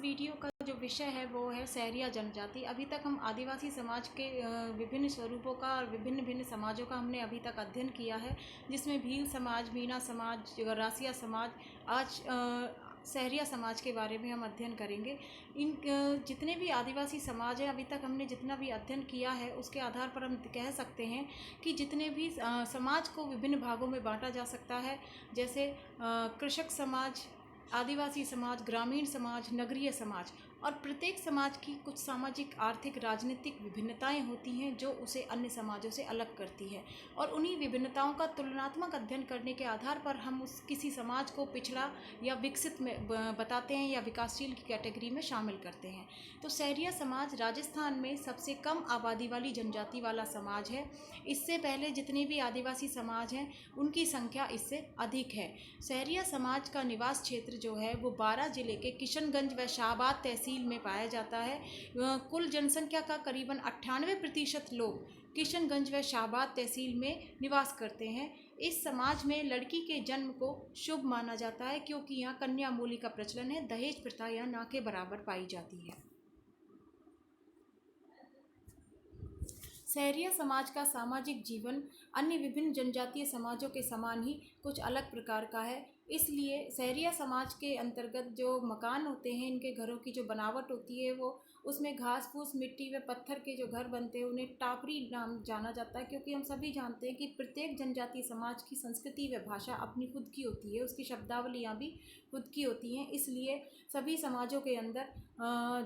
Video का जो विषय है वो है सहरिया जनजाति। अभी तक हम आदिवासी समाज के विभिन्न स्वरूपों का और विभिन्न भिन्न समाजों का हमने अभी तक अध्ययन किया है, जिसमें भील समाज, मीणा समाज, रासिया समाज, आज सहरिया समाज के बारे में हम अध्ययन करेंगे। इन जितने भी आदिवासी समाज हैं, अभी तक हमने जितना भी अध्ययन किया है उसके आधार पर हम कह सकते हैं कि जितने भी समाज को विभिन्न भागों में बांटा जा सकता है, जैसे कृषक समाज, आदिवासी समाज, ग्रामीण समाज, नगरीय समाज, और प्रत्येक समाज की कुछ सामाजिक, आर्थिक, राजनीतिक विभिन्नताएं होती हैं जो उसे अन्य समाजों से अलग करती है, और उन्हीं विभिन्नताओं का तुलनात्मक अध्ययन करने के आधार पर हम उस किसी समाज को पिछड़ा या विकसित में बताते हैं या विकासशील की कैटेगरी में शामिल करते हैं। तो सहरिया समाज राजस्थान में सबसे कम आबादी वाली जनजाति वाला समाज है। इससे पहले जितने भी आदिवासी समाज हैं उनकी संख्या इससे अधिक है। सहरिया समाज का निवास क्षेत्र जो है वो 12 जिले के किशनगंज व शाहबाद तहसील में पाया जाता है। कुल जनसंख्या का करीबन 98% लोग किशनगंज व शाहबाद तहसील में निवास करते हैं। इस समाज में लड़की के जन्म को शुभ माना जाता है, क्योंकि यहाँ कन्या मूली का प्रचलन है। दहेज प्रथा यहाँ ना के बराबर पाई जाती है। सहरिया समाज का सामाजिक जीवन अन्य विभिन्न जनजातीय समाजों के समान ही कुछ अलग प्रकार का है। इसलिए सहरिया समाज के अंतर्गत जो मकान होते हैं, इनके घरों की जो बनावट होती है वो उसमें घास फूस, मिट्टी व पत्थर के जो घर बनते हैं उन्हें टापरी नाम जाना जाता है, क्योंकि हम सभी जानते हैं कि प्रत्येक जनजातीय समाज की संस्कृति व भाषा अपनी खुद की होती है, उसकी शब्दावलियाँ भी खुद की होती हैं। इसलिए सभी समाजों के अंदर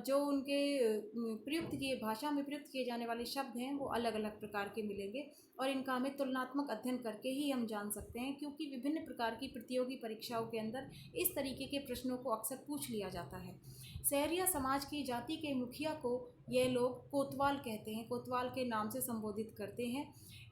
जो उनके प्रयुक्त किए भाषा में प्रयुक्त किए जाने वाले शब्द हैं वो अलग अलग प्रकार के मिलेंगे, और इनका हमें तुलनात्मक अध्ययन करके ही हम जान सकते हैं, क्योंकि विभिन्न प्रकार की प्रतियोगी परीक्षाओं के अंदर इस तरीके के प्रश्नों को अक्सर पूछ लिया जाता है। सहरिया समाज की जाति के मुखिया को ये लोग कोतवाल कहते हैं, कोतवाल के नाम से संबोधित करते हैं।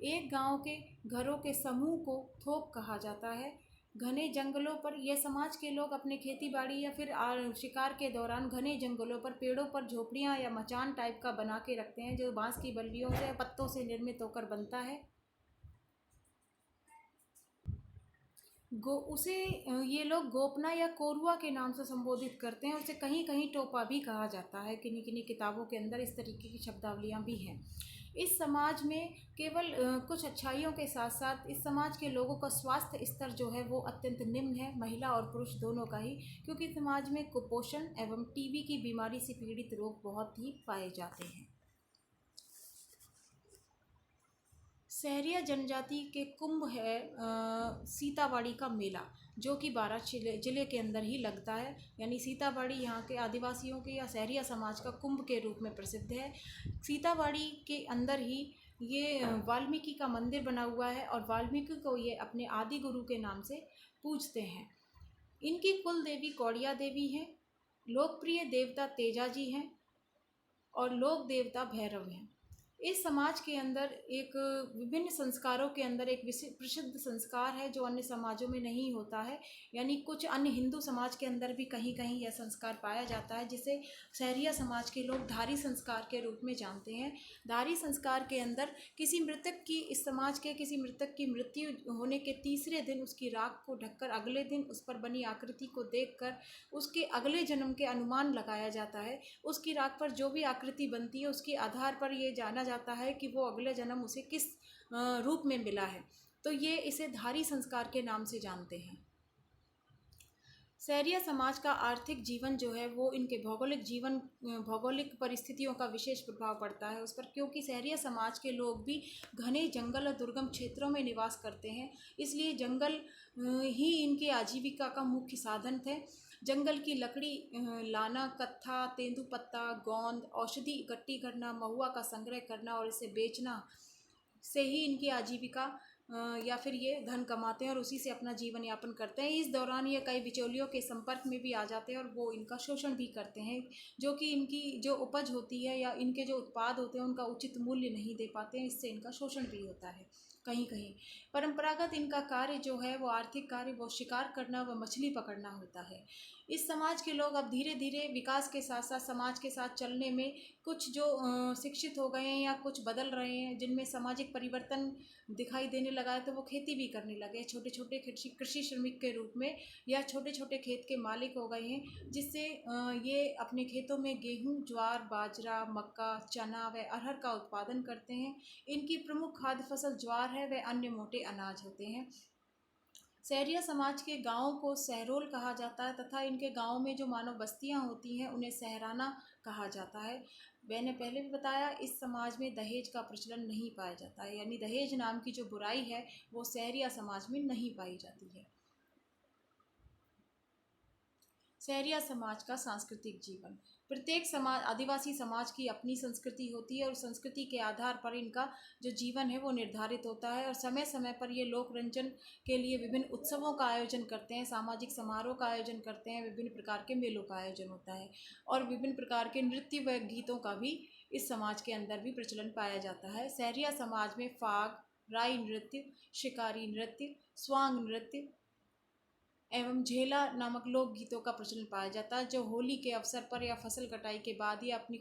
एक गांव के घरों के समूह को थोक कहा जाता है। घने जंगलों पर यह समाज के लोग अपने खेती बाड़ी या फिर शिकार के दौरान घने जंगलों पर पेड़ों पर झोपड़ियाँ या मचान टाइप का बना के रखते हैं, जो बांस की बल्लियों से, पत्तों से निर्मित होकर बनता है। उसे ये लोग गोपना या कोरुआ के नाम से संबोधित करते हैं। उसे कहीं कहीं टोपा भी कहा जाता है। किन्हीं किन्हीं किताबों के अंदर इस तरीके की शब्दावलियाँ भी हैं। इस समाज में केवल कुछ अच्छाइयों के साथ साथ इस समाज के लोगों का स्वास्थ्य स्तर जो है वो अत्यंत निम्न है, महिला और पुरुष दोनों का ही, क्योंकि समाज में कुपोषण एवं टीबी की बीमारी से पीड़ित लोग बहुत ही पाए जाते हैं। सहरिया जनजाति के कुंभ है सीताबाड़ी का मेला, जो कि 12 जिले के अंदर ही लगता है। यानी सीताबाड़ी यहाँ के आदिवासियों के या सहरिया समाज का कुंभ के रूप में प्रसिद्ध है। सीताबाड़ी के अंदर ही ये वाल्मीकि का मंदिर बना हुआ है, और वाल्मीकि को ये अपने आदि गुरु के नाम से पूजते हैं। इनकी कुल देवी कौड़िया देवी हैं, लोकप्रिय देवता तेजा जी हैं, और लोक देवता भैरव हैं। इस समाज के अंदर एक विभिन्न संस्कारों के अंदर एक प्रसिद्ध संस्कार है जो अन्य समाजों में नहीं होता है। यानी कुछ अन्य हिंदू समाज के अंदर भी कहीं कहीं यह संस्कार पाया जाता है, जिसे सहरिया समाज के लोग धारी संस्कार के रूप में जानते हैं। धारी संस्कार के अंदर किसी मृतक की, इस समाज के किसी मृतक की मृत्यु होने के तीसरे दिन उसकी राख को ढककर अगले दिन उस पर बनी आकृति को देखकर उसके अगले जन्म के अनुमान लगाया जाता है। उसकी राख पर जो भी आकृति बनती है उसके आधार पर ये जाना जाता है कि वो अगले जन्म उसे किस रूप में मिला है। तो ये इसे धारी संस्कार के नाम से जानते हैं। सहरिया समाज का आर्थिक जीवन जो है वो इनके भौगोलिक परिस्थितियों का विशेष प्रभाव पड़ता है उस पर, क्योंकि सहरिया समाज के लोग भी घने जंगल और दुर्गम क्षेत्रों में निवास करते हैं। इसलिए जंगल ही इनकी आजीविका का मुख्य साधन थे। जंगल की लकड़ी लाना, कत्था, तेंदुपत्ता, गोंद, औषधि इकट्ठी करना, महुआ का संग्रह करना और इसे बेचना से ही इनकी आजीविका या फिर ये धन कमाते हैं और उसी से अपना जीवन यापन करते हैं। इस दौरान ये कई बिचौलियों के संपर्क में भी आ जाते हैं और वो इनका शोषण भी करते हैं, जो कि इनकी जो उपज होती है या इनके जो उत्पाद होते हैं उनका उचित मूल्य नहीं दे पाते हैं। इससे इनका शोषण भी होता है। कहीं कहीं परंपरागत इनका कार्य जो है वो आर्थिक कार्य, वो शिकार करना व मछली पकड़ना होता है। इस समाज के लोग अब धीरे धीरे विकास के साथ साथ समाज के साथ चलने में कुछ जो शिक्षित हो गए हैं या कुछ बदल रहे हैं, जिनमें सामाजिक परिवर्तन दिखाई देने लगा है, तो वो खेती भी करने लगे, छोटे छोटे कृषि श्रमिक के रूप में या छोटे छोटे खेत के मालिक हो गए हैं, जिससे ये अपने खेतों में गेहूं, ज्वार, बाजरा, मक्का, चना व अरहर का उत्पादन करते हैं। इनकी प्रमुख खाद्य फसल ज्वार है व अन्य मोटे अनाज होते हैं। सहरिया समाज के गांवों को सहरोल कहा जाता है तथा इनके गांव में जो मानव बस्तियां होती हैं उन्हें सहराना कहा जाता है। मैंने पहले भी बताया, इस समाज में दहेज का प्रचलन नहीं पाया जाता है, यानी दहेज नाम की जो बुराई है वो सहरिया समाज में नहीं पाई जाती है। सहरिया समाज का सांस्कृतिक जीवन। प्रत्येक समाज, आदिवासी समाज की अपनी संस्कृति होती है और संस्कृति के आधार पर इनका जो जीवन है वो निर्धारित होता है और समय समय पर ये लोक रंजन के लिए विभिन्न उत्सवों का आयोजन करते हैं, सामाजिक समारोह का आयोजन करते हैं, विभिन्न प्रकार के मेलों का आयोजन होता है और विभिन्न प्रकार के नृत्य व गीतों का भी इस समाज के अंदर भी प्रचलन पाया जाता है। सहरिया समाज में फाग, राई नृत्य, शिकारी नृत्य, स्वांग नृत्य एवं झेला नामक लोक गीतों का प्रचलन पाया जाता है, जो होली के अवसर पर या फसल कटाई के बाद या अपनी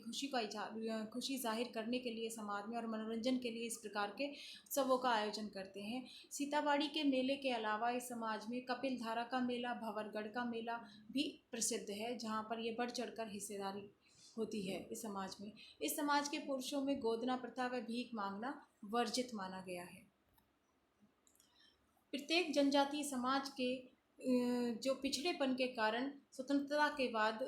खुशी जाहिर करने के लिए समाज में और मनोरंजन के लिए इस प्रकार के उत्सवों का आयोजन करते हैं। सीताबाड़ी के मेले के अलावा इस समाज में कपिल धारा का मेला, भंवरगढ़ का मेला भी प्रसिद्ध है, जहाँ पर ये बढ़ चढ़कर हिस्सेदारी होती है। इस समाज में, इस समाज के पुरुषों में गोदना प्रथा व भीख मांगना वर्जित माना गया है। प्रत्येक जनजातीय समाज के जो पिछड़ेपन के कारण स्वतंत्रता के बाद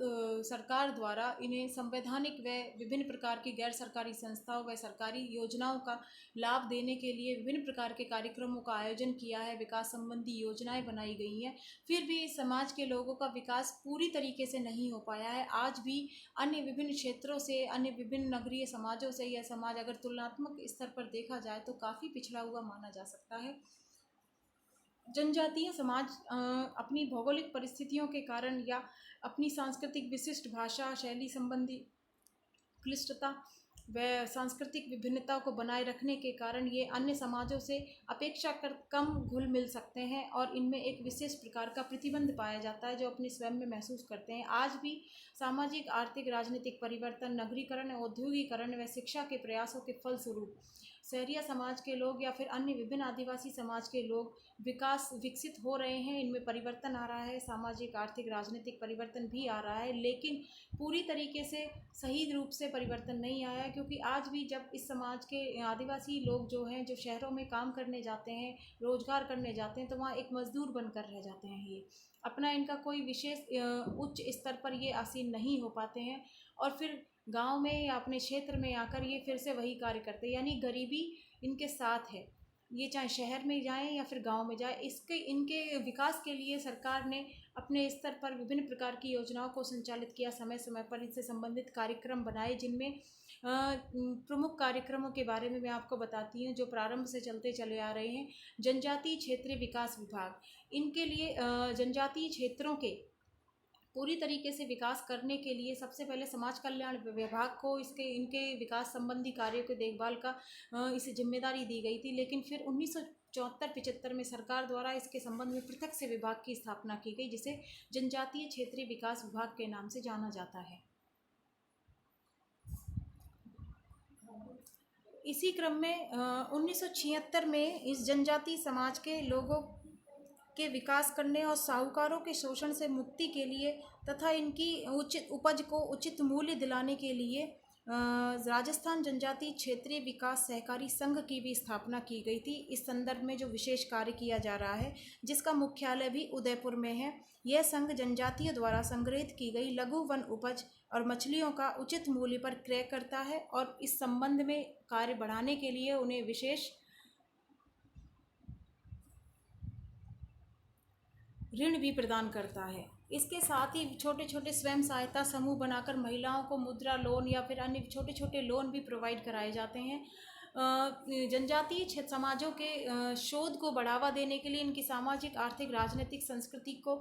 सरकार द्वारा इन्हें संवैधानिक व विभिन्न प्रकार की गैर सरकारी संस्थाओं व सरकारी योजनाओं का लाभ देने के लिए विभिन्न प्रकार के कार्यक्रमों का आयोजन किया है, विकास संबंधी योजनाएं बनाई गई हैं। फिर भी इस समाज के लोगों का विकास पूरी तरीके से नहीं हो पाया है। आज भी अन्य विभिन्न क्षेत्रों से, अन्य विभिन्न नगरीय समाजों से यह समाज अगर तुलनात्मक स्तर पर देखा जाए तो काफ़ी पिछड़ा हुआ माना जा सकता है। जनजातीय समाज अपनी भौगोलिक परिस्थितियों के कारण या अपनी सांस्कृतिक विशिष्ट भाषा शैली संबंधी क्लिष्टता व सांस्कृतिक विभिन्नता को बनाए रखने के कारण ये अन्य समाजों से अपेक्षाकृत कम घुल मिल सकते हैं और इनमें एक विशेष प्रकार का प्रतिबंध पाया जाता है जो अपने स्वयं में महसूस करते हैं। आज भी सामाजिक, आर्थिक, राजनीतिक परिवर्तन, नगरीकरण, औद्योगिकरण व शिक्षा के प्रयासों के फलस्वरूप सहरिया समाज के लोग या फिर अन्य विभिन्न आदिवासी समाज के लोग विकसित हो रहे हैं। इनमें परिवर्तन आ रहा है, सामाजिक, आर्थिक, राजनीतिक परिवर्तन भी आ रहा है, लेकिन पूरी तरीके से सही रूप से परिवर्तन नहीं आया है, क्योंकि आज भी जब इस समाज के आदिवासी लोग जो हैं, जो शहरों में काम करने जाते हैं, रोजगार करने जाते हैं, तो वहाँ एक मजदूर बनकर रह जाते हैं। ये अपना इनका कोई विशेष उच्च स्तर पर ये आसीन नहीं हो पाते हैं और फिर गांव में या अपने क्षेत्र में आकर ये फिर से वही कार्य करते हैं, यानी गरीबी इनके साथ है। ये चाहे शहर में जाएं या फिर गांव में जाएं, इनके विकास के लिए सरकार ने अपने स्तर पर विभिन्न प्रकार की योजनाओं को संचालित किया, समय समय पर इनसे संबंधित कार्यक्रम बनाए, जिनमें प्रमुख कार्यक्रमों के बारे में मैं आपको बताती हूँ जो प्रारंभ से चलते चले आ रहे हैं। जनजातीय क्षेत्रीय विकास विभाग, इनके लिए जनजातीय क्षेत्रों के पूरी तरीके से विकास करने के लिए सबसे पहले समाज कल्याण विभाग को इनके विकास संबंधी कार्यों के देखभाल का इसे जिम्मेदारी दी गई थी, लेकिन फिर 1974-75 में सरकार द्वारा इसके संबंध में पृथक से विभाग की स्थापना की गई, जिसे जनजातीय क्षेत्रीय विकास विभाग के नाम से जाना जाता है। इसी क्रम में 1976 में इस जनजातीय समाज के लोगों के विकास करने और साहूकारों के शोषण से मुक्ति के लिए तथा इनकी उचित उपज को उचित मूल्य दिलाने के लिए राजस्थान जनजातीय क्षेत्रीय विकास सहकारी संघ की भी स्थापना की गई थी। इस संदर्भ में जो विशेष कार्य किया जा रहा है, जिसका मुख्यालय भी उदयपुर में है, यह संघ जनजातियों द्वारा संग्रहित की गई लघु वन उपज और मछलियों का उचित मूल्य पर क्रय करता है और इस संबंध में कार्य बढ़ाने के लिए उन्हें विशेष ऋण भी प्रदान करता है। इसके साथ ही छोटे छोटे स्वयं सहायता समूह बनाकर महिलाओं को मुद्रा लोन या फिर अन्य छोटे छोटे लोन भी प्रोवाइड कराए जाते हैं। जनजातीय समाजों के शोध को बढ़ावा देने के लिए, इनकी सामाजिक, आर्थिक, राजनीतिक संस्कृति को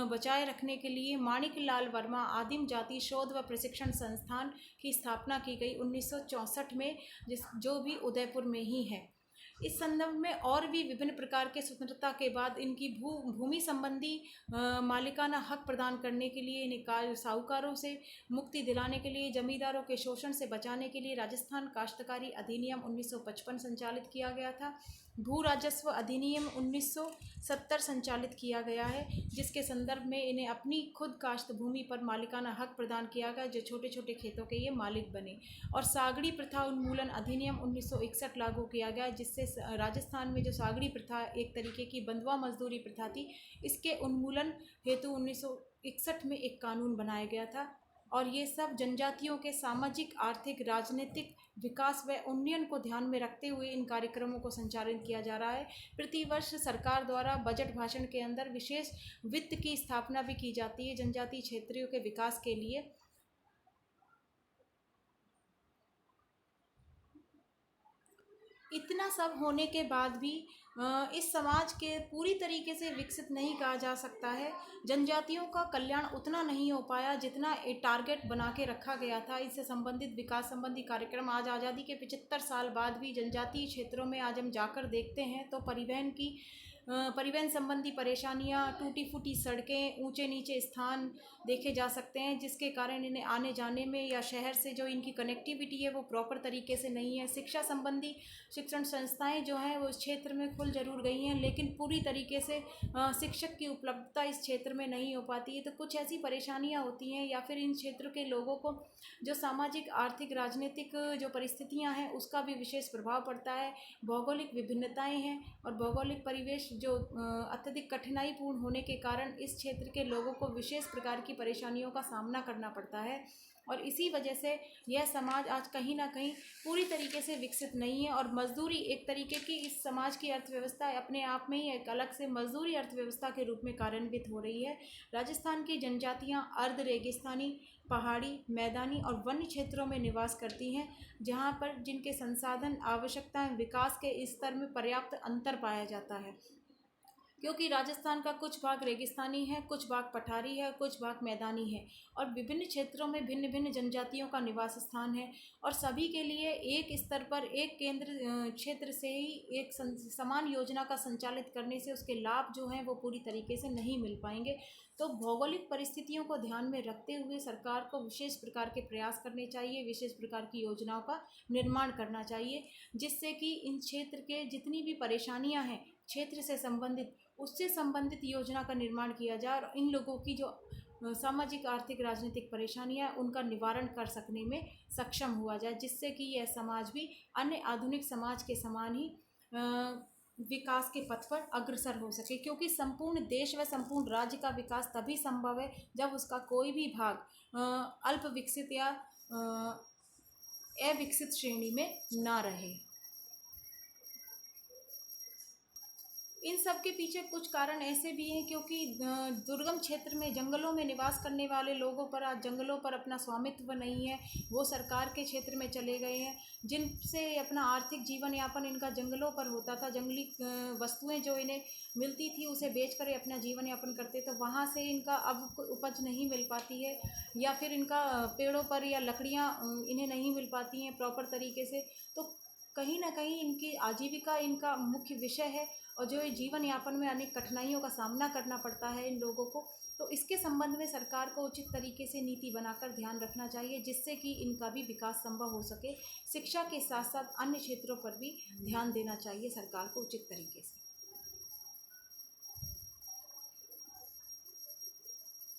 बचाए रखने के लिए माणिकलाल वर्मा आदिम जाति शोध व प्रशिक्षण संस्थान की स्थापना की गई 1964 में, जो भी उदयपुर में ही है। इस संदर्भ में और भी विभिन्न प्रकार के स्वतंत्रता के बाद इनकी भूमि संबंधी मालिकाना हक प्रदान करने के लिए, इन्हें साहूकारों से मुक्ति दिलाने के लिए, जमींदारों के शोषण से बचाने के लिए राजस्थान काश्तकारी अधिनियम 1955 संचालित किया गया था। भू राजस्व अधिनियम 1970 संचालित किया गया है, जिसके संदर्भ में इन्हें अपनी खुद काश्त भूमि पर मालिकाना हक प्रदान किया गया, जो छोटे छोटे खेतों के ये मालिक बने। और सागड़ी प्रथा उन्मूलन अधिनियम 1961 लागू किया गया, जिससे राजस्थान में जो सागड़ी प्रथा एक तरीके की बंधुआ मजदूरी प्रथा थी, इसके उन्मूलन हेतु 1961 में एक कानून बनाया गया था। और ये सब जनजातियों के सामाजिक, आर्थिक, राजनीतिक विकास व उन्नयन को ध्यान में रखते हुए इन कार्यक्रमों को संचालित किया जा रहा है। प्रतिवर्ष सरकार द्वारा बजट भाषण के अंदर विशेष वित्त की स्थापना भी की जाती है जनजातीय क्षेत्रों के विकास के लिए। इतना सब होने के बाद भी इस समाज के पूरी तरीके से विकसित नहीं कहा जा सकता है। जनजातियों का कल्याण उतना नहीं हो पाया जितना एक टारगेट बना के रखा गया था। इससे संबंधित विकास संबंधी कार्यक्रम आज आज़ादी के 75 साल बाद भी जनजातीय क्षेत्रों में आज हम जाकर देखते हैं तो परिवहन संबंधी परेशानियां, टूटी फूटी सड़कें, ऊंचे नीचे स्थान देखे जा सकते हैं, जिसके कारण इन्हें आने जाने में या शहर से जो इनकी कनेक्टिविटी है वो प्रॉपर तरीके से नहीं है। शिक्षा संबंधी शिक्षण संस्थाएं जो हैं वो इस क्षेत्र में खुल जरूर गई हैं, लेकिन पूरी तरीके से शिक्षक की उपलब्धता इस क्षेत्र में नहीं हो पाती है। तो कुछ ऐसी परेशानियां होती हैं, या फिर इन क्षेत्र के लोगों को जो सामाजिक, आर्थिक, राजनीतिक जो परिस्थितियां हैं उसका भी विशेष प्रभाव पड़ता है। भौगोलिक विभिन्नताएं हैं और भौगोलिक परिवेश जो अत्यधिक कठिनाईपूर्ण होने के कारण इस क्षेत्र के लोगों को विशेष प्रकार की परेशानियों का सामना करना पड़ता है। और इसी वजह से यह समाज आज कहीं ना कहीं पूरी तरीके से विकसित नहीं है। और मजदूरी एक तरीके की इस समाज की अर्थव्यवस्था अपने आप में ही एक अलग से मजदूरी अर्थव्यवस्था के रूप में कार्यान्वित हो रही है। राजस्थान की जनजातियां अर्ध रेगिस्तानी, पहाड़ी, मैदानी और वन्य क्षेत्रों में निवास करती हैं, जहां पर जिनके संसाधन, आवश्यकताएं, विकास के स्तर में पर्याप्त अंतर पाया जाता है। क्योंकि राजस्थान का कुछ भाग रेगिस्तानी है, कुछ भाग पठारी है, कुछ भाग मैदानी है, और विभिन्न क्षेत्रों में भिन्न भिन्न जनजातियों का निवास स्थान है। और सभी के लिए एक स्तर पर एक केंद्र क्षेत्र से ही एक समान योजना का संचालित करने से उसके लाभ जो हैं वो पूरी तरीके से नहीं मिल पाएंगे। तो भौगोलिक परिस्थितियों को ध्यान में रखते हुए सरकार को विशेष प्रकार के प्रयास करने चाहिए, विशेष प्रकार की योजनाओं का निर्माण करना चाहिए, जिससे कि इन क्षेत्र के जितनी भी परेशानियां हैं क्षेत्र से संबंधित, उससे संबंधित योजना का निर्माण किया जाए और इन लोगों की जो सामाजिक, आर्थिक, राजनीतिक परेशानियां उनका निवारण कर सकने में सक्षम हुआ जाए, जिससे कि यह समाज भी अन्य आधुनिक समाज के समान ही विकास के पथ पर अग्रसर हो सके। क्योंकि संपूर्ण देश व संपूर्ण राज्य का विकास तभी संभव है जब उसका कोई भी भाग अल्प विकसित या अविकसित श्रेणी में ना रहे। इन सब के पीछे कुछ कारण ऐसे भी हैं, क्योंकि दुर्गम क्षेत्र में जंगलों में निवास करने वाले लोगों पर आज जंगलों पर अपना स्वामित्व नहीं है, वो सरकार के क्षेत्र में चले गए हैं, जिनसे अपना आर्थिक जीवन यापन इनका जंगलों पर होता था। जंगली वस्तुएं जो इन्हें मिलती थी उसे बेचकर ये अपना जीवन यापन करते, तो वहाँ से इनका अब उपज नहीं मिल पाती है, या फिर इनका पेड़ों पर या लकड़ियाँ इन्हें नहीं मिल पाती हैं प्रॉपर तरीके से। तो कहीं ना कहीं इनकी आजीविका इनका मुख्य विषय है, और जो जीवन यापन में अनेक कठिनाइयों का सामना करना पड़ता है इन लोगों को। तो इसके संबंध में सरकार को उचित तरीके से नीति बनाकर ध्यान रखना चाहिए, जिससे कि इनका भी विकास संभव हो सके। शिक्षा के साथ साथ अन्य क्षेत्रों पर भी ध्यान देना चाहिए सरकार को उचित तरीके से।